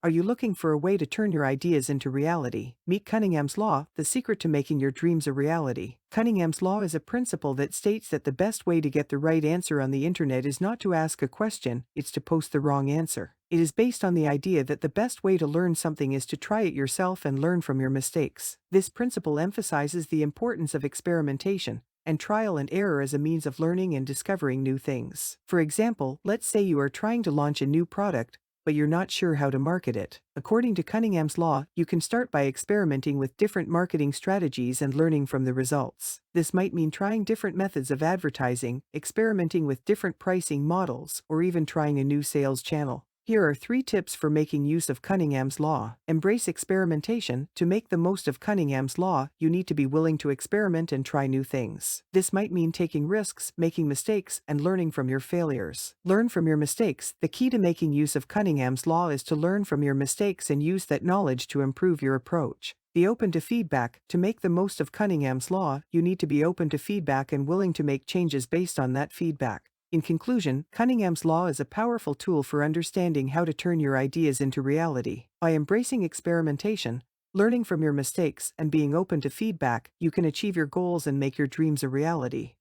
Are you looking for a way to turn your ideas into reality? Meet Cunningham's Law, the secret to making your dreams a reality. Cunningham's Law is a principle that states that the best way to get the right answer on the internet is not to ask a question, it's to post the wrong answer. It is based on the idea that the best way to learn something is to try it yourself and learn from your mistakes. This principle emphasizes the importance of experimentation and trial and error as a means of learning and discovering new things. For example, let's say you are trying to launch a new product, but you're not sure how to market it. According to Cunningham's Law, you can start by experimenting with different marketing strategies and learning from the results. This might mean trying different methods of advertising, experimenting with different pricing models, or even trying a new sales channel. Here are 3 tips for making use of Cunningham's Law. Embrace experimentation. To make the most of Cunningham's Law, you need to be willing to experiment and try new things. This might mean taking risks, making mistakes, and learning from your failures. Learn from your mistakes. The key to making use of Cunningham's Law is to learn from your mistakes and use that knowledge to improve your approach. Be open to feedback. To make the most of Cunningham's Law, you need to be open to feedback and willing to make changes based on that feedback. In conclusion, Cunningham's Law is a powerful tool for understanding how to turn your ideas into reality. By embracing experimentation, learning from your mistakes, and being open to feedback, you can achieve your goals and make your dreams a reality.